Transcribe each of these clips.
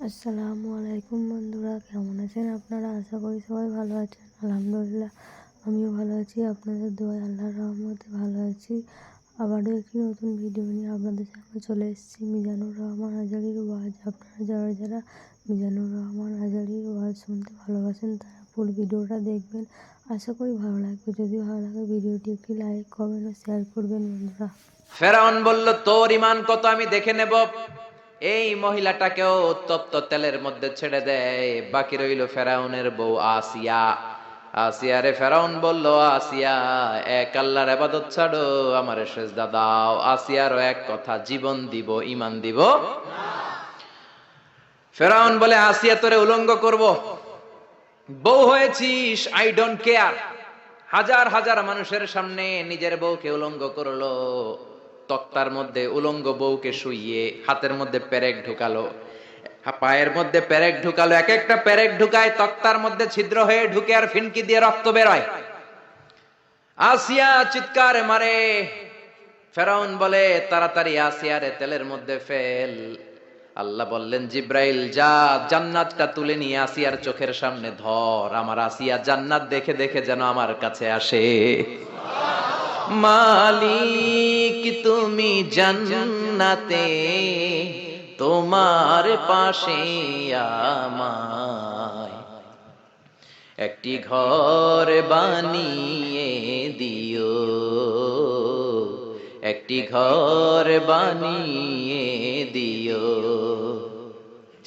আসসালামু আলাইকুম বন্ধুরা, কেমন আছেন আপনারা? আশা করি সবাই ভালো আছেন। আলহামদুলিল্লাহ, আমিও ভালো আছি। আপনাদের দোয়ায় আল্লাহর রহমতে ভালো আছি। আবারও একটি নতুন ভিডিও নিয়ে আপনাদের সামনে চলে এসেছি। মিজানুর রহমান হাজারীর ওয়াজ। আপনারা যারা যারা মিজানুর রহমান হাজারীর ওয়াজ শুনতে ভালোবাসেন তারা ফুল ভিডিওটা দেখবেন। আশা করি ভালো লাগবে। যদি ভালো লাগে ভিডিওটি একটি লাইক, কমেন্ট ও শেয়ার করবেন বন্ধুরা। ফেরাউন বলল, তোর ইমান কত আমি দেখে নেব। এই মহিলাটাকেও তপ্ত তেলের মধ্যে ছেড়ে দেয়। বাকি রইল ফেরাউনের বউ আসিয়া। আসিয়ারে ফেরাউন বলল, আসিয়া, এক আল্লাহর ইবাদত ছাড়ো, আমারে সেজদা দাও। আসিয়ারও এক কথা, জীবন দিব, ইমান দিব। ফেরাউন বলে, আসিয়া তোরে উলঙ্গ করব। বউ হয়েছিস, আই ডোন্ট কেয়ার। হাজার হাজার মানুষের সামনে নিজের বউকে উলঙ্গ করলো। তক্তার মধ্যে উলঙ্গ বউকে শুইয়ে হাতের মধ্যে পেরেক ঢুকালো, পায়ের মধ্যে পেরেক ঢুকালো। এক একটা পেরেক ঢুকায় তক্তার মধ্যে ছিদ্র হয়ে ঢুকে আর ফিনকি দিয়ে রক্ত বেরোয়। আসিয়া চিৎকার মারে। ফেরাউন বলে, তাড়াতাড়ি আসিয়ারে তেলের মধ্যে ফেল। আল্লাহ বললেন, জিব্রাইল যা, জান্নাতটা তুলে নিয়ে আসিয়ার চোখের সামনে ধর। আমার আসিয়া জান্নাত দেখে দেখে যেন আমার কাছে আসে। মালিক তুমি জান্নাতে, তোমার পাশে আমায় একটি ঘর বানিয়ে দিও, একটি ঘর বানিয়ে দিও।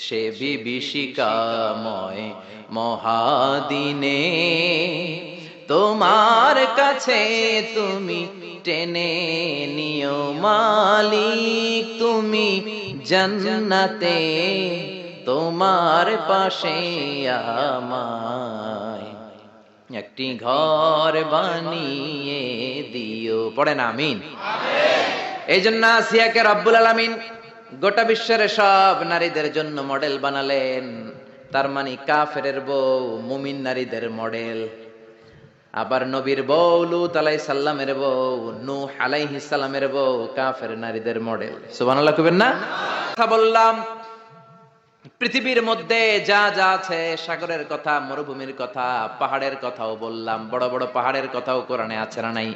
সে বিভীষিকাময় মহাদিনে তোমার কাছে তুমি টেনে নিও। মালিক তুমি জান্নাতে, তোমার পাশে আমায় একটি ঘর বানিয়ে দিও। পড়েন আমিন। এই জন্য আসিয়াকে রব্বুল আলামিন গোটা বিশ্বের সব নারীদের জন্য মডেল বানালেন। তার মানে কাফেরের বউ মুমিন নারীদের মডেল। আবার নবীর বউ লূত আলাইহিস সালামের বউ, নূহ আলাইহিস সালামের বউ কাফের নারীদের মডেল। সুবহানাল্লাহ কইবেন না? কথা বললাম পৃথিবীর মধ্যে যা যা আছে, সাগরের কথা, মরুভূমির কথা, পাহাড়ের কথাও বললাম। বড় বড় পাহাড়ের কথাও কোরআনে আছে না নাই?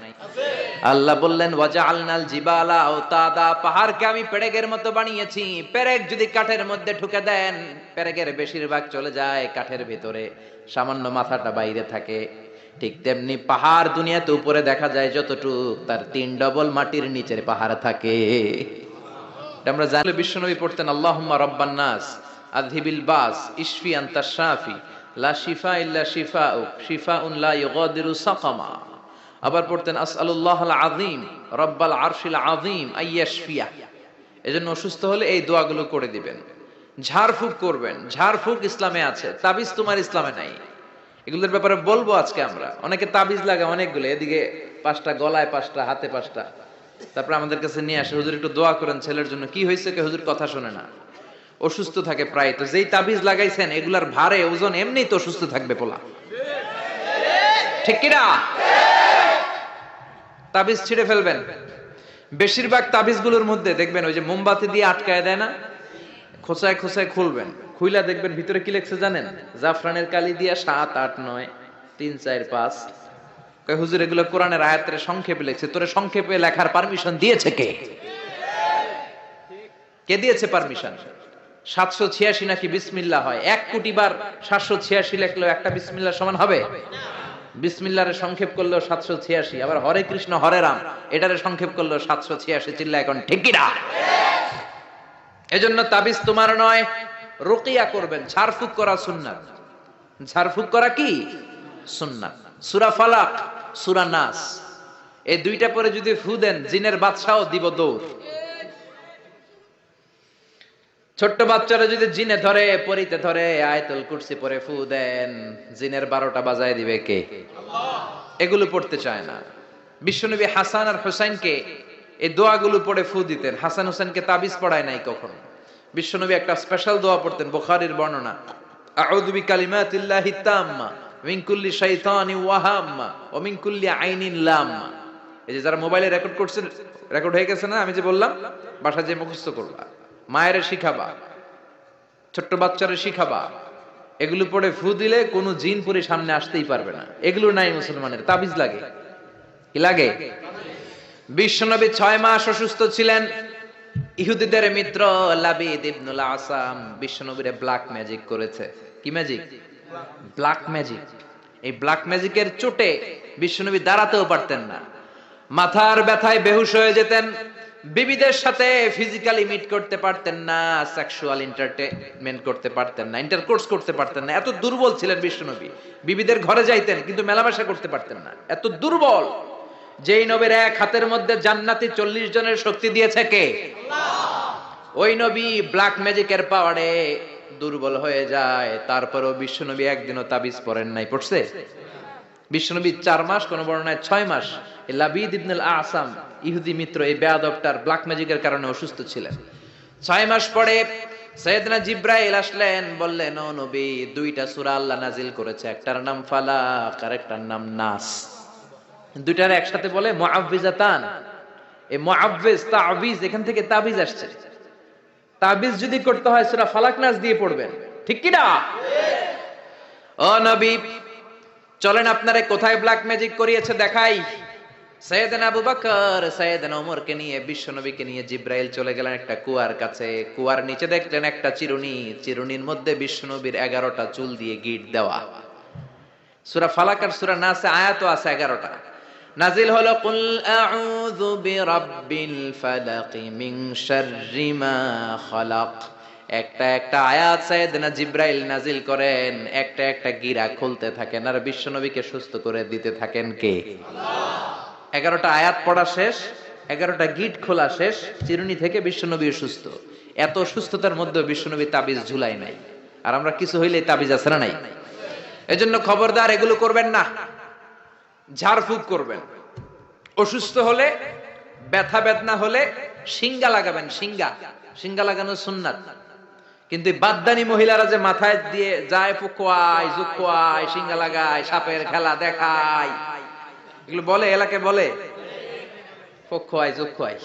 আল্লাহ বললেন, ওয়াজআলনাল জিবালা আওতাদা, পাহাড়কে আমি পেরেকের মতো বানিয়েছি। পেরেক যদি কাঠের মধ্যে ঢুকে দেন, পেরেকের বেশিরভাগ চলে যায় কাঠের ভিতরে, সামান্য মাথাটা বাইরে থাকে। ঠিক তেমনি পাহাড় দুনিয়াতে উপরে দেখা যায় যতটুক, তার 3 ডবল মাটির নিচের পাহাড় থাকে। আমরা জানলে বিশ্বনবী পড়তেন, আল্লাহুম্মা রাব্বান নাস আযহিবিল বাস ইশফি আনতাশ শাফি লা শিফা ইল্লা শিফাউক শিফাউন লা ইউগাদিরু সাকামা। আবার পড়তেন, আসআলুল্লাহাল আযীম রাব্বাল আরশিল আযীম আইয়াশফিয়া। এজন্য অসুস্থ হলে এই দোয়াগুলো করে দিবেন। ঝাড়ফুঁক করবেন। ঝাড়ফুঁক ইসলামে আছে, তাবিজ তোমার ইসলামে নাই। এগুলোর ব্যাপারে বলবো আজকে আমরা। অনেকে তাবিজ লাগে অনেকগুলো, এদিকে 5টা, গলায় 5টা, হাতে 5টা। তারপর আমাদের কাছে নিয়ে আসে, হুজুর একটু দোয়া করেন ছেলের জন্য। কি হয়েছে? কে হুজুর কথা শোনে না, অসুস্থ থাকে প্রায়। তো যেই তাবিজ লাগাইছেন এগুলার ভারে ওজন এমনিই তো অসুস্থ থাকবে পোলা, ঠিক কিনা? তাবিজ ছিঁড়ে ফেলবেন। বেশিরভাগ তাবিজগুলোর মধ্যে দেখবেন ওই যে মোমবাতি দিয়ে আটকায় দেয় না, খোঁচায় খোঁচায় খুলবেন, খুইলা দেখবেন ভিতরে কি লেখছে জানেন? জাফরানের কালি দিয়া 7, 8, 9, 3, 4, 5। কয় হুজুর এগুলো কোরআনের আয়াতের সংক্ষেপে লেখছে। তোরে সংক্ষেপে লেখার পারমিশন দিয়েছে কে? কে দিয়েছে পারমিশন? 786 নাকি বিসমিল্লাহ হয়। 1 কোটি বার 786 লেখলেও একটা বিসমিল্লাহ সমান হবে? বিসমিল্লাহরে সংক্ষেপ করলেও 786। আবার হরে কৃষ্ণ হরে রাম এটারে সংক্ষেপ করলেও 786। চিল্লা এখন ঠিক কি না? এজন্য তাবিজ তোমার নয়, রুকিয়া করবেন। ঝাড়ফুঁক করা সুন্নাত। ঝাড়ফুঁক করা কি সুন্নাত। সূরা ফালাক, সূরা নাস, এই দুইটা পরে যদি ফু দেন, জিনের বাদশাও দিব দৌড়। ছোট্ট বাচ্চারা যদি জিনে ধরে, পরিতে ধরে, আয়াতুল কুরসি পরে ফু দেন, জিনের 12টা বাজায় দিবে কে? আল্লাহ। এগুলো পড়তে চায় না। বিশ্বনবী হাসান আর হুসাইনকে এই দোয়াগুলো পড়ে ফু দিতেন। হাসান হুসাইনকে তাবিজ পড়ায় নাই কখনো। বিশ্বনবী একটা স্পেশাল দোয়া পড়তেন, বুখারীর বর্ণনা, আউযু বিকালিমাতিল্লাহি তাম্মা মিন কুল্লি শাইতানিন ওয়া হাম্মা ওয়া মিন কুল্লি আইনিন লাম্মা। এই যে যারা মোবাইলে রেকর্ড করছেন, রেকর্ড হয়ে গেছে না? আমি যে বললাম বাসায় যে মুখস্থ করবা, মায়ের শিখাবা, ছোট্ট বাচ্চারা শিখাবা, এগুলো পড়ে ফু দিলে কোনো জিন পুরে সামনে আসতেই পারবে না। এগুলো নাই মুসলমানের, তাবিজ লাগে। কি লাগে? বিশ্বনবী 6 মাস অসুস্থ ছিলেন। ইহুদিদের মিত্র লাবিদ ইবনুল আসাম বিশ্বনবীরে ব্ল্যাক ম্যাজিক করেছে। কি ম্যাজিক? Black magic. এই ব্ল্যাক ম্যাজিকের চোটে বিশ্বনবী দাঁড়াতেও পারতেন না, মাথার ব্যথায় বেহুশ হয়ে যেতেন, বিবিদের সাথে ফিজিক্যালি মিট করতে পারতেন না, সেক্সুয়াল এন্টারটেইনমেন্ট করতে পারতেন না, ইন্টারকোর্স করতে পারতেন না। এত দুর্বল ছিলেন বিশ্বনবী। বিবিদের ঘরে যাইতেন কিন্তু মেলামেশা করতে পারতেন না, এত দুর্বল। যেই নবীর এক হাতের মধ্যে জান্নাতি 40 জনের শক্তি দিয়েছে কে? আল্লাহ। ওই নবী ব্ল্যাক ম্যাজিকের পাওয়ারে দুর্বল হয়ে যায়, তারপরেও বিশ্বনবী একদিনও তাবিজ পড়েন নাই। পড়ছে? বিশ্বনবী 4 মাস, কোন বর্ণনায় 6 মাস লাবিদ ইবনুল আসাম ইহুদি মিত্র এই বেয়াদবটার ব্ল্যাক ম্যাজিকের কারণে অসুস্থ ছিলেন। 6 মাস পরে সাইয়েদনা জিব্রাইল আসলেন, বললেন ও নবী, 2টা সূরা আল্লাহ নাজিল করেছে, একটার নাম ফালাক আর একটার নাম নাস। দুইটার একসাথে বলে মুআউযিজাতান। এই মুআউযিজ তাবিজ, এখান থেকে তাবিজ আসছে। তাবিজ যদি করতে হয় সূরা ফালাক নাস দিয়ে পড়বেন, ঠিক কি না? ও নবী, চলেন আপনারে কোথায় ব্ল্যাক ম্যাজিক করিয়েছে দেখাই। সাইয়েদনা আবু বকর সাইয়েদনা ওমরকে নিয়ে বিশ্বনবীকে নিয়ে জিব্রাইল চলে গেলেন একটা কুয়ার কাছে। কুয়ার নিচে দেখলেন একটা চিরুনি, চিরুনির মধ্যে বিশ্বনবীর 11টা চুল দিয়ে গিট দেওয়া। সূরা ফালাক আর সূরা নাসে আয়াতও আছে 11টা। নাজিল হলো কুল আউযু বিরাব্বিল ফালাক মিন শাররি মা খালাক। একটা একটা আয়াত সাইয়েদনা জিব্রাইল নাজিল করেন, একটা একটা গিরা খুলতে থাকেন আর বিশ্বনবীকে সুস্থ করে দিতে থাকেন কে? আল্লাহ। 11টা আয়াত পড়া শেষ, 11টা গিট খোলা শেষ, চিরুনি থেকে বিশ্বনবী সুস্থ। এত সুস্থতার মধ্যে বিশ্বনবী তাবিজ ঝুলাই নাই। আর আমরা কিছু হইলে তাবিজ আছে না নাই? এজন্য খবরদার এগুলো করবেন না। ঝাড়ফুঁক করবেন। অসুস্থ হলে, ব্যথা বেদনা হলে শিঙ্গা লাগাবেন। শিঙ্গা লাগানো সুন্নাত। কিন্তু বাদদানি মহিলারা যে মাথায় দিয়ে যায় ফুকোয়ায় জুকোয়ায়, শিঙ্গা লাগায়, সাপের খেলা দেখায়, এগুলো বলে, এলাকায় বলে ফুকোয়ায় জুকোয়ায়,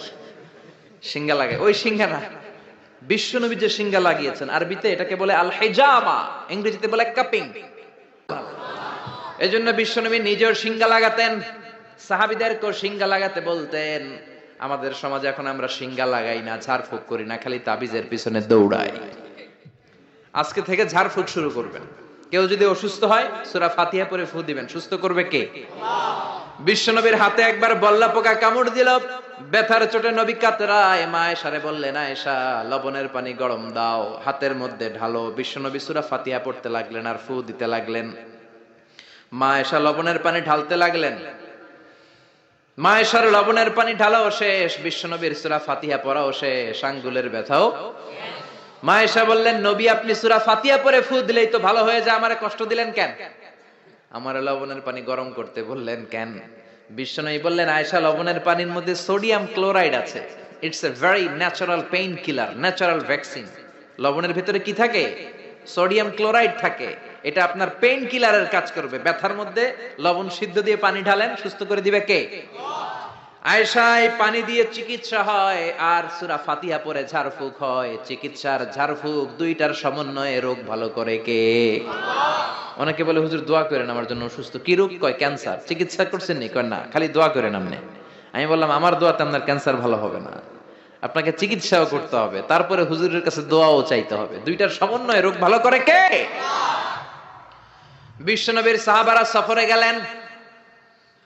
শিঙ্গা লাগায়। ওই শিঙ্গা না, বিশ্বনবী যে শিঙ্গা লাগিয়েছেন, আরবিতে এটাকে বলে আল হিজামা, ইংরেজিতে বলে কাপিং। এজন্য বিশ্বনবী নিজের শিঙ্গা লাগাতেন, সাহাবীদেরকেও শিঙ্গা লাগাতে বলতেন। আমাদের সমাজে এখন আমরা শিঙ্গা লাগাই না, ঝাড়ফুঁক করি না, খালি তাবিজের পিছনে দৌড়াই। আজকে থেকে ঝাড়ফুঁক শুরু করবেন। কেউ যদি অসুস্থ হয় সূরা ফাতিহা পড়ে ফু দিবেন। সুস্থ করবে কে? আল্লাহ। বিশ্বনবীর হাতে একবার বল্লা পোকা কামড় দিল, ব্যথার চোটে নবী কাতরায়। মা আয়েশারে বললেন, আয়েশা লবণের পানি গরম দাও, হাতের মধ্যে ঢালো। বিশ্বনবী সূরা ফাতিহা পড়তে লাগলেন আর ফু দিতে লাগলেন। মা আয়েশা লবণের পানি ঢালতে লাগলেন। মা আয়েশার লবণের পানি ঢালাও শেষ, বিশ্বনবীর সূরা ফাতিহা পড়াও শেষ, আঙ্গুলের ব্যথাও। মা আয়েশা বললেন, নবী আপনি সূরা ফাতিহা পড়ে ফু দিলেই তো ভালো হয়ে যায়, আমারে কষ্ট দিলেন কেন? আমার লবণের পানি গরম করতে বললেন কেন? বিশ্বনবী বললেন, আয়েশা লবণের পানির মধ্যে সোডিয়াম ক্লোরাইড আছে। It's a very natural pain killer, natural vaccine. লবণের ভিতরে কি থাকে? সোডিয়াম ক্লোরাইড থাকে। এটা আপনার পেইন কিলারের কাজ করবে। ব্যথার মধ্যে লবণ সিদ্ধ দিয়ে পানি ঢালেন, সুস্থ করে দিবে কে? আয়েশা এই পানি দিয়ে চিকিৎসা হয় আর সূরা ফাতিহা পড়ে ঝাড়ফুঁক হয়। চিকিৎসার ঝাড়ফুঁক দুইটার সমন্বয়ে রোগ ভালো করে কে? আল্লাহ। অনেকে বলে হুজুর দোয়া করেন আমার জন্য অসুস্থ। কি রোগ? কয় ক্যান্সার। চিকিৎসা করছেন নি? কয় না, খালি দোয়া করেন আপনি। আমি বললাম আমার দোয়াতে আপনার ক্যান্সার ভালো হবে না, আপনাকে চিকিৎসাও করতে হবে, তারপরে হুজুরের কাছে দোয়াও চাইতে হবে। দুইটার সমন্বয়ে রোগ ভালো করে কে? বিশ্বনবীর সাহাবারা সফরে গেলেন,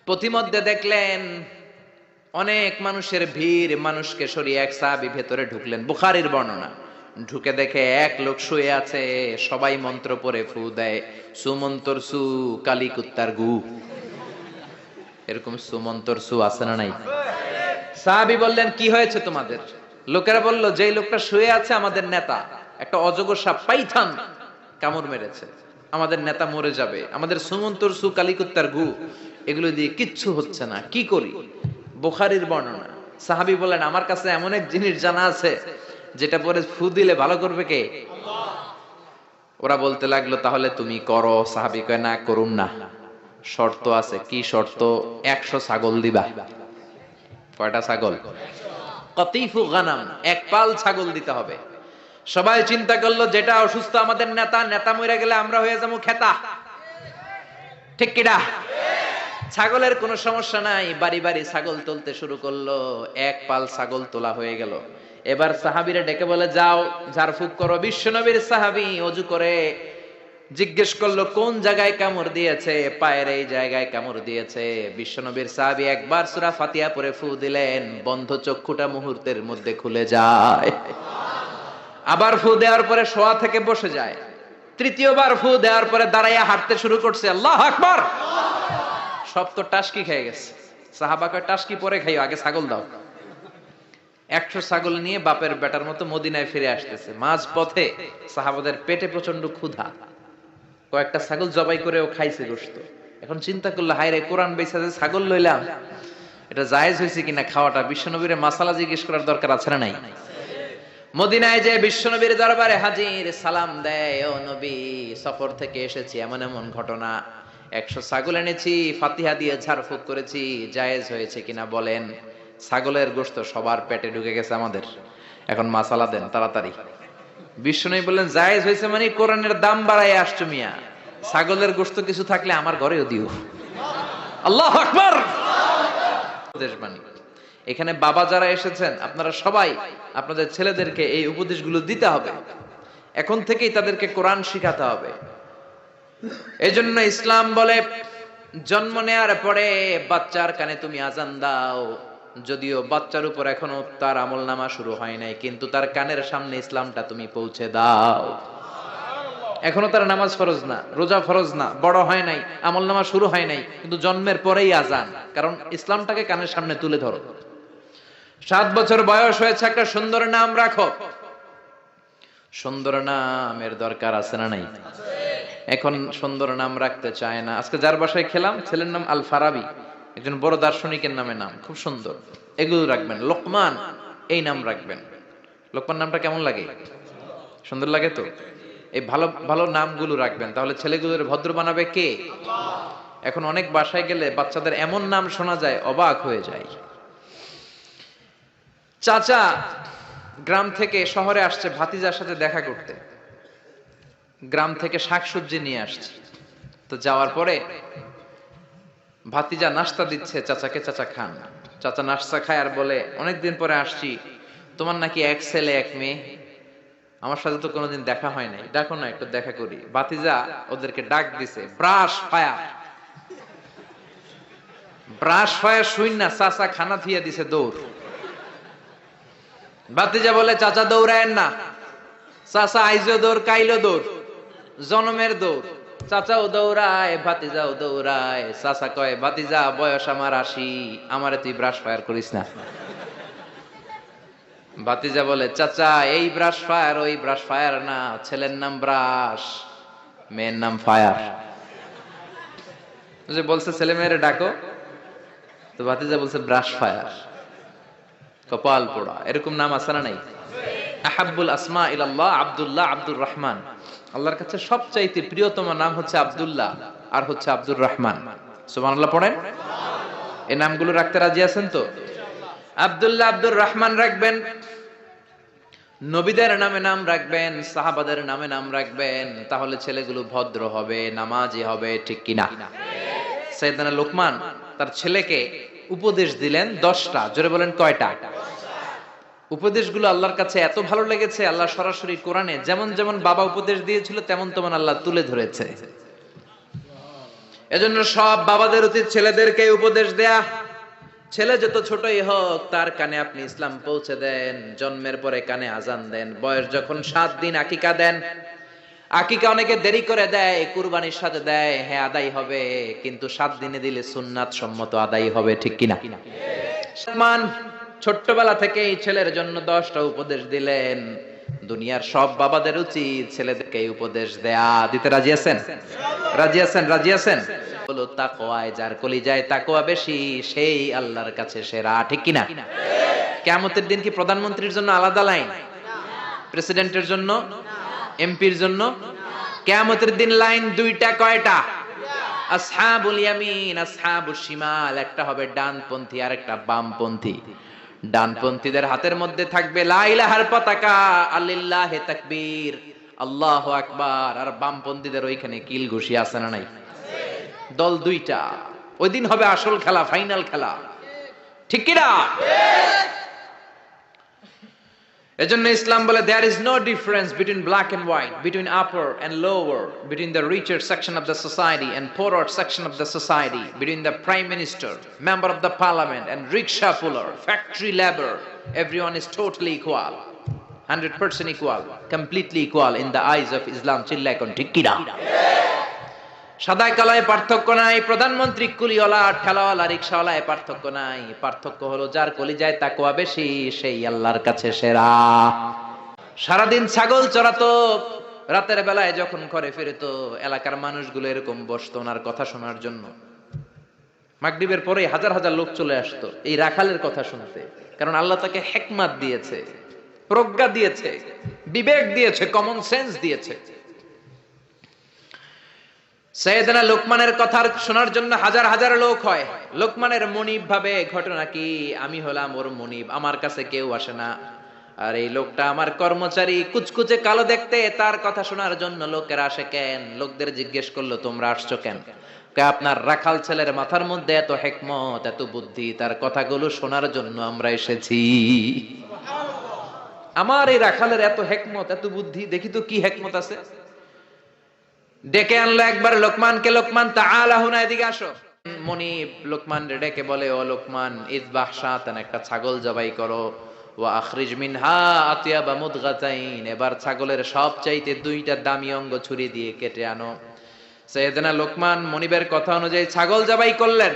পথিমধ্যে দেখলেন অনেক মানুষের ভিড়, মানুষকে সরিয়ে এক সাহাবী ভেতরে ঢুকলেন। বুখারীর বর্ণনা। ঢুকে দেখে এক লোক শুয়ে আছে, সবাই মন্ত্র পড়ে ফু দেয়। সুমন্তর সু কালী কুত্তার গু, এরকম সুমন্তর সু আছে না নাই? সাহাবী বললেন, কি হয়েছে তোমাদের? লোকেরা বলল, যেই লোকটা শুয়ে আছে আমাদের নেতা, একটা অজগর সাপ পাইথন কামড় মেরেছে, আমাদের নেতা মরে যাবে, আমাদের সুমন্তর সু কালী কুত্তার গু, এগুলো দিয়ে কিচ্ছু হচ্ছে না, কি করি? বুখারীর বর্ণনা। সাহাবী বলেন, আমার কাছে এমন এক জিনিস জানা আছে যেটা পরে ফু দিলে ভালো করবে কে? আল্লাহ। ওরা বলতে লাগলো, তাহলে তুমি করো। সাহাবী কয়, না করুম না, শর্ত আছে। কি শর্ত? 100 ছাগল দিবা। কয়টা ছাগল? কতিফু গানাম, এক পাল ছাগল দিতে হবে। সবাই চিন্তা করলো যেটা অসুস্থ আমাদের নেতা, নেতা মরে গেলে আমরা হয়ে যাবো খেতা, ঠিক কিনা? ছাগলের কোনো সমস্যা নাই, বাড়ি বাড়ি ছাগল তুলতে শুরু করলো, এক পাল ছাগল তোলা হয়ে গেল। এবার সাহাবীরা ডেকে বলে, যাও ঝাড়ফুঁক করো। বিশ্বনবীর সাহাবী ওযু করে জিজ্ঞেস করলো কোন জায়গায় কামড় দিয়েছে, পায়ের এই জায়গায় কামড় দিয়েছে। বিশ্বনবীর সাহাবী একবার সূরা ফাতিহা পড়ে ফু দিলেন, বন্ধ চক্ষুটা মুহূর্তের মধ্যে খুলে যায়। আবার ফু দেওয়ার পরে শোয়া থেকে বসে যায়। তৃতীয়বার ফু দেওয়ার পরে দাঁড়াইয়া হাঁটতে শুরু করছে। আল্লাহু আকবার। সব তো টাসকি খেয়ে গেছে। সাহাবা কয়, টাসকি পরে খাইও, আগে ছাগল দাও। 100 ছাগল নিয়ে বাপের বেটার মতো মদিনায় ফিরে আসতেছে। মাঝ পথে সাহাবাদের পেটে প্রচন্ড ক্ষুধা, কয়েকটা ছাগল জবাই করেও খাইছে গোশত। এখন চিন্তা করলো, হায় রে, কোরআন বেচা যে ছাগল লইলাম, এটা জায়েজ হয়েছে কিনা খাওয়াটা। বিশ্বনবীর মাসালা জিজ্ঞেস করার দরকার আছে না নাই? মদিনায় যে বিশ্বনবীর দরবারে হাজির, সালাম দেয়, ও নবী, সফর থেকে এসেছি, এমন এমন ঘটনা, 100 ছাগল এনেছি, ফাতিহা দিয়ে ঝাড়ফুঁক করেছি, জায়েজ হয়েছে কিনা বলেন। ছাগলের গোশত সবার পেটে ঢুকে গেছে আমাদের, এখন মাসালা দেন তাড়াতাড়ি। বিশ্বনবী বললেন, জায়েজ হয়েছে মানে কোরআনের দাম বাড়ায় আসছো মিয়া, ছাগলের গোশত কিছু থাকলে আমার ঘরেও দিও। আল্লাহু আকবার। উপদেশবাণী। এখানে বাবা যারা এসেছেন, আপনারা সবাই আপনাদের ছেলেদেরকে এই উপদেশগুলো দিতে হবে, এখন থেকেই তাদেরকে কোরআন শিখাতে হবে। এজন্য ইসলাম বলে, জন্ম নেয়ার পরে বাচ্চার কানে তুমি আজান দাও। যদিও বাচ্চার উপর এখনো তার আমলনামা শুরু হয় নাই, কিন্তু তার কানের সামনে ইসলামটা তুমি পৌঁছে দাও। এখনো তার নামাজ ফরজ না, রোজা ফরজ না, বড় হয় নাই, আমলনামা শুরু হয় নাই, কিন্তু জন্মের পরেই আজান, কারণ ইসলামটাকে কানের সামনে তুলে ধরো। 7 বছর বয়স হয়েছে, একটা সুন্দর নাম রাখো। সুন্দর নামের দরকার আছে না নাই? এখন সুন্দর নাম রাখতে চায় না। আজকে যার বাসায় খেলাম, ছেলের নাম আল ফারাবি, একজন বড় দার্শনিকের নামে নাম, খুব সুন্দর। এগুলো রাখবেন। লোকমান, এই নাম রাখবেন। লোকমান নামটা কেমন লাগে? সুন্দর লাগে তো? এই ভালো ভালো নামগুলো রাখবেন, তাহলে ছেলেগুলোর ভদ্র বানাবে কে? এখন অনেক বাসায় গেলে বাচ্চাদের এমন নাম শোনা যায়, অবাক হয়ে যায়। চাচা গ্রাম থেকে শহরে আসছে ভাতিজার সাথে দেখা করতে, গ্রাম থেকে শাকসবজি নিয়ে আসছে। তো যাওয়ার পরে ভাতিজা নাস্তা দিচ্ছে চাচাকে, চাচা খান। চাচা নাস্তা খায় আর বলে, অনেকদিন পরে আসছি, তোমার নাকি 1 ছেলে 1 মেয়ে, আমার সাথে তো কোনোদিন দেখা হয় নাই, ডাকো না একটু দেখা করি। ভাতিজা ওদেরকে ডাক দিছে, ব্রাশ ফায়ার। ব্রাশ ফায়ার শুন না, চাচা খানা থিয়া দিছে দৌড়। ভাতিজা বলে, চাচা দৌড়ায়েন না। চাচা আইজো দৌড়, কাইলো দৌড়, জনমের দৌড়। চাচাও দৌড়ায়, ভাতিজাও দৌড়ায়। চাচা কয়, ভাতিজা বয়স আমার 80, আমারে তুই ব্রাশ ফায়ার করিস না। ভাতিজা বলে, চাচা এই ব্রাশ ফায়ার ওই ব্রাশ ফায়ার না, ছেলের নাম ব্রাশ, মেয়ের নাম ফায়ার। যে বলছে ছেলে মেয়েরে ডাকো, তো ভাতিজা বলছে ব্রাশ ফায়ার। কপাল পোড়া। এরকম নাম আছে না নাই? আহাব্বুল আসমা ইলাল্লাহ আব্দুল্লাহ, আব্দুর রহমান। আল্লাহর কাছে সবচাইতে প্রিয়তম নাম হচ্ছে আব্দুল্লাহ আর হচ্ছে আব্দুর রহমান। সুবহানাল্লাহ পড়েন। এই নামগুলো রাখতে রাজি আছেন তো? আব্দুল্লাহ, আব্দুর রহমান রাখবেন। নবীদের নামে নাম রাখবেন, সাহাবাদের নামে নাম রাখবেন, তাহলে ছেলেগুলো ভদ্র হবে, নামাজি হবে, ঠিক কিনা? সাইয়েদনা লোকমান তার ছেলেকে উপদেশ দিলেন 10টা। জোরে বলেন, কয়টা? উপদেশগুলো আল্লাহর কাছে এত ভালো লেগেছে, আল্লাহ সরাসরি কোরআনে যেমন যেমন বাবা উপদেশ দিয়েছিল তেমন তেমন আল্লাহ তুলে ধরেছে। এজন্য সব বাবাদের উচিত ছেলেদেরকে উপদেশ দেয়া। ছেলে যত ছোটই হোক, তার কানে আপনি ইসলাম পৌঁছে দেন। জন্মের পরে কানে আজান দেন। বয়স যখন 7 দিন আকিকা দেন। আকিকা অনেকে দেরি করে দেয়, কুরবানির সাথে দেয়, হ্যাঁ আদায় হবে, কিন্তু 7 দিনে দিলে সুন্নাত সম্মত আদায় হবে, ঠিক কিনা? মান ছোট্টবেলা থেকেই ছেলের জন্য 10টা উপদেশ দিলেন। দুনিয়ার সব বাবাদের উচিত ছেলেদেরকে এই উপদেশ দেয়া। দিতে রাজি আছেন? রাজি আছেন? রাজি আছেন? বলো, তাকওয়ায় যার কলিজায় তাকওয়া বেশি, সেই আল্লাহর কাছে সেরা, ঠিক কিনা? কিয়ামতের দিন কি প্রধানমন্ত্রীর জন্য আলাদা লাইন, প্রেসিডেন্টের জন্য, এমপির জন্য? কিয়ামতের দিন লাইন 2টা। কয়টা? আসহাবুল ইয়ামিন, আসহাবুশ শিমাল। একটা হবে ডানপন্থী আর একটা বামপন্থী। ডানপন্থীদের হাতের মধ্যে থাকবে লা ইলাহার পতাকা, আলিল্লাহে তাকবীর, আল্লাহু আকবার। আর বামপন্থীদের ওইখানে কিল ঘুষি আছে না নাই? দল দুইটা। ওই দিন হবে আসল খেলা, ফাইনাল খেলা, ঠিক কি না? এজন্য ইসলাম বলে there is no difference between black and white, between upper and lower, between the richer section of the society and poorer section of the society, between the prime minister, member of the parliament and rickshaw puller, factory labor. Everyone is totally equal, 100% equal, completely equal in the eyes of Islam. চিল্লা এখন ঠিক কি না? সাদা কালায় পার্থক্য নাই, প্রধানমন্ত্রী কুলিওয়ালা ঠেলাওয়ালা রিকশাওয়ালায় পার্থক্য নাই। পার্থক্য হলো যার কলিজায় তাকওয়া বেশি সেই আল্লাহর কাছে সেরা। সারাদিন ছাগল চড়াতো, রাতের বেলায় যখন ঘরে ফিরতো এলাকার মানুষগুলো এরকম বসতো ওনার কথা শোনার জন্য। মাগরিবের পরে হাজার হাজার লোক চলে আসতো এই রাখালের কথা শুনতে, কারণ আল্লাহ তাকে হিকমত দিয়েছে, প্রজ্ঞা দিয়েছে, বিবেক দিয়েছে, কমন সেন্স দিয়েছে। সাইয়েদনা লোকমানের কথা শোনার জন্য হাজার হাজার লোক হয়। লোকমানের মনিব ভাবে ঘটনা কি, আমি হলাম ওর মনিব, আমার কাছে কেউ আসে না। আর এই লোকটা আমার কর্মচারী, কুচকুচে কালো দেখতে, তার কথা শোনার জন্য লোকেরা আসে কেন? লোকদের জিজ্ঞেস করলো তোমরা আসছো কেন? আপনার রাখাল ছেলের মাথার মধ্যে এত হিকমত, এত বুদ্ধি, তার কথাগুলো শোনার জন্য আমরা এসেছি। আমার এই রাখালের এত হিকমত, এত বুদ্ধি, দেখি তো কি হিকমত আছে। ডেকে আনলো একবার লোকমানকে, লোকমান তাআলা হুনা, এদিকে আসো। মনিব লোকমান ডেকে বলে, ও লোকমান, ইযবাহ শাতান, একটা ছাগল জবাই করো, ওয়া আখরিজ মিনহা আতিয়াবা মুদগাতাইন, এবার ছাগলের সবচাইতে দুইটা দামি অঙ্গ ছুরি দিয়ে কেটে আনো। সাইয়েদনা লোকমান মনিবের কথা অনুযায়ী ছাগল জবাই করলেন,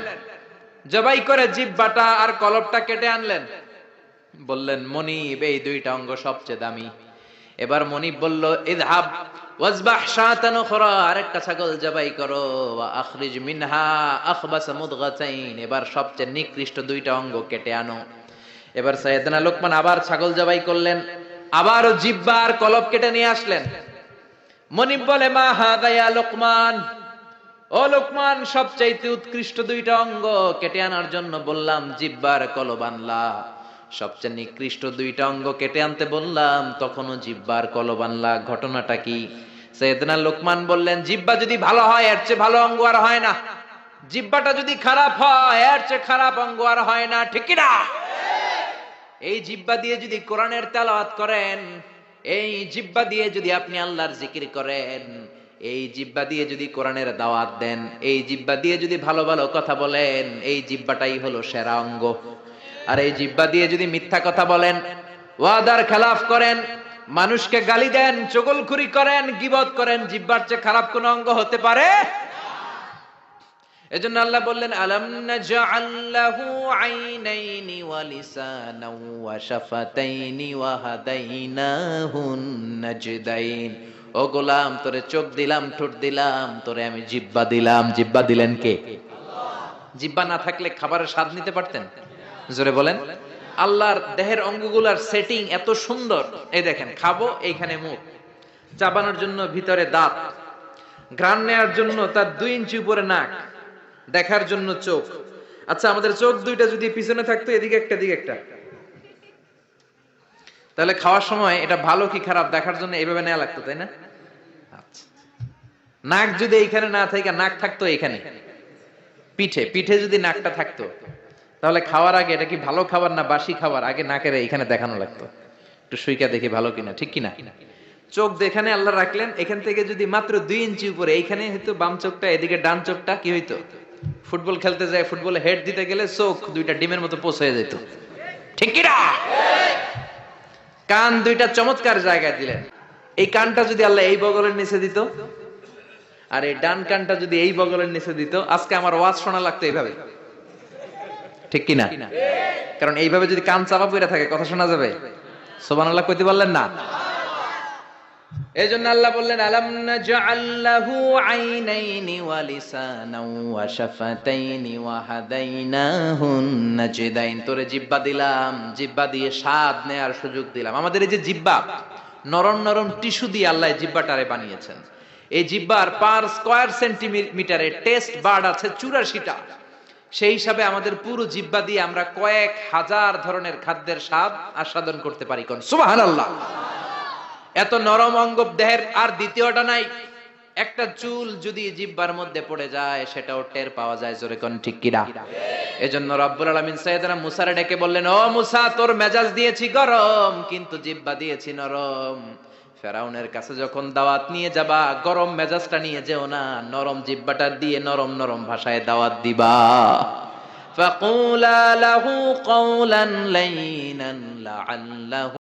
জবাই করে জিহ্বাটা আর কলবটা কেটে আনলেন। বললেন মনিব এই দুইটা অঙ্গ সবচেয়ে দামি। এবার মনিব বলল, ইযহাব ওয়াজবাহ শাতান উখরা, আরেকটা ছাগল জবাই করো, ওয়া আখরিজ মিনহা আখবাস মুদগাতাইন, এবার সবচেয়ে নিকৃষ্ট দুইটা অঙ্গ কেটে আনো। এবার সাইয়েদনা লোকমান আবার ছাগল জবাই করলেন, আবারও জিহ্বা আর কলব কেটে নিয়ে আসলেন। মনিব বলে, মা হাদা ইয়া লোকমান, ও লোকমান, সবচাইতে উৎকৃষ্ট দুইটা অঙ্গ কেটে আনার জন্য বললাম, জিহ্বা আর কলব আনলা, সবচেয়ে নিকৃষ্ট দুইটা অঙ্গ কেটে আনতে বললাম, তখনও জিহ্বা আর কলব আনলা, ঘটনাটা কি? সাইয়েদনা লোকমান বললেন, জিহ্বা যদি ভালো হয় এর চেয়ে ভালো অঙ্গ আর হয় না, জিহ্বাটা যদি খারাপ হয় এর চেয়ে খারাপ অঙ্গ আর হয় না, ঠিক কি না? এই জিহ্বা দিয়ে যদি কোরআনের তেলাওয়াত করেন, এই জিহ্বা দিয়ে যদি আপনি আল্লাহর জিকির করেন, এই জিহ্বা দিয়ে যদি কোরআনের দাওয়াত দেন, এই জিহ্বা দিয়ে যদি ভালো ভালো কথা বলেন, এই জিহ্বাটাই হলো সেরা অঙ্গ। আর এই জিহ্বা দিয়ে যদি মিথ্যা কথা বলেন, ওয়াদার খেলাফ করেন, মানুষকে গালি দেন, চগলখুরি করেন, গীবত করেন, জিহ্বার চেয়ে খারাপ কোন অঙ্গ হতে পারে? এজন্য আল্লাহ বললেন, আলাম নাজআল লাহু আইনাইনি ওয়া লিসানাও ওয়া শাফাতাইনি ওয়া হাদাইনাহুন নাজদাইন। ও গোলাম, তোরে চোখ দিলাম, ঠোঁট দিলাম, তোরে আমি জিহ্বা দিলাম। জিহ্বা দিলেন কে? আল্লাহ। জিহ্বা না থাকলে খাবারের স্বাদ নিতে পারতেন? জোরে বলেন। আল্লাহর দেহের অঙ্গগুলার সেটিং এত সুন্দর। এই দেখেন, খাবো এইখানে মুখ, চাবানোর জন্য ভিতরে দাঁত, ঘ্রাণ নেওয়ার জন্য তার 2 ইঞ্চি উপরে নাক, দেখার জন্য চোখ। আচ্ছা, আমাদের চোখ দুইটা যদি পিছনে থাকতো, এদিকে একটা দিকে একটা, তাহলে খাওয়ার সময় এটা ভালো কি খারাপ দেখার জন্য এইভাবে নেওয়া লাগতো, তাই না? আচ্ছা, নাক যদি এইখানে না থাকে, নাক থাকতো এইখানে পিঠে, পিঠে যদি নাকটা থাকতো, তাহলে খাওয়ার আগে এটা কি ভালো খাবার না বাসি খাবার, আগে নাকের এইখানে দেখানো লাগতো, একটু সুইকা দেখি ভালো কিনা, ঠিক কিনা? চোখ যেখানে আল্লাহ রাখলেন, এখান থেকে যদি মাত্র 2 ইঞ্চি উপরে, এইখানে হয়তো বাম চোখটা, এদিকে ডান চোখটা কি হইতো? ফুটবল খেলতে যায়, ফুটবলে হেড দিতে গেলে চোখ দুইটা ডিমের মতো পোষ হয়ে যেত, ঠিক কিনা? কান দুইটা চমৎকার জায়গায় দিলেন। এই কানটা যদি আল্লাহ এই বগলের নিচে দিত, আর এই ডান কানটা যদি এই বগলের নিচে দিত, আজকে আমার ওয়াজ শোনা লাগতো এইভাবে, ঠিক কিনা? কারণ এইভাবে যদি কান চাপা পড়ে থাকে, কথা শোনা যাবে? সুবহানাল্লাহ কইতে পারলেন না? এজন্য আল্লাহ বললেন, আলাম নাজআল লাহু আইনাইনি ওয়া লিসানাও ওয়া শাফাতাইনি ওয়া হাদাইনাহুন নাজদাইন। তোরে জিহ্বা দিলাম, জিহ্বা দিয়ে স্বাদ নেয়ার সুযোগ দিলাম। আমাদের এই যে জিহ্বা, নরম নরম টিস্যু দিয়ে আল্লাহ জিহ্বাটারে বানিয়েছেন। এই জিহ্বার পার স্কয়ার সেন্টিমিটারে টেস্ট বার্ড আছে 84টা। সেই হিসাবে আমাদের পুরো জিহ্বা দিয়ে আমরা কয়েক হাজার ধরনের খাদ্যের স্বাদ আস্বাদন করতে পারি। কোন সুবহানাল্লাহ। এত নরম অঙ্গ দেহের আর দ্বিতীয়টা নাই। একটা চুল যদি জিহ্বার মধ্যে পড়ে যায় সেটাও টের পাওয়া যায়, জোরে কোন ঠিক কিনা। এজন্য রব্বুল আলামিন সাইয়েদনা মুসারে ডেকে বললেন, ও মুসা, তোর মেজাজ দিয়েছি গরম, কিন্তু জিহ্বা দিয়েছি নরম। ফেরাউনের কাছে যখন দাওয়াত নিয়ে যাবা, গরম মেজাজটা নিয়ে যেও না, নরম জিহ্বাটা দিয়ে নরম নরম ভাষায় দাওয়াত দিবা। ফাকুলা লাহু কাওলান লাইনান লাআল্লাহু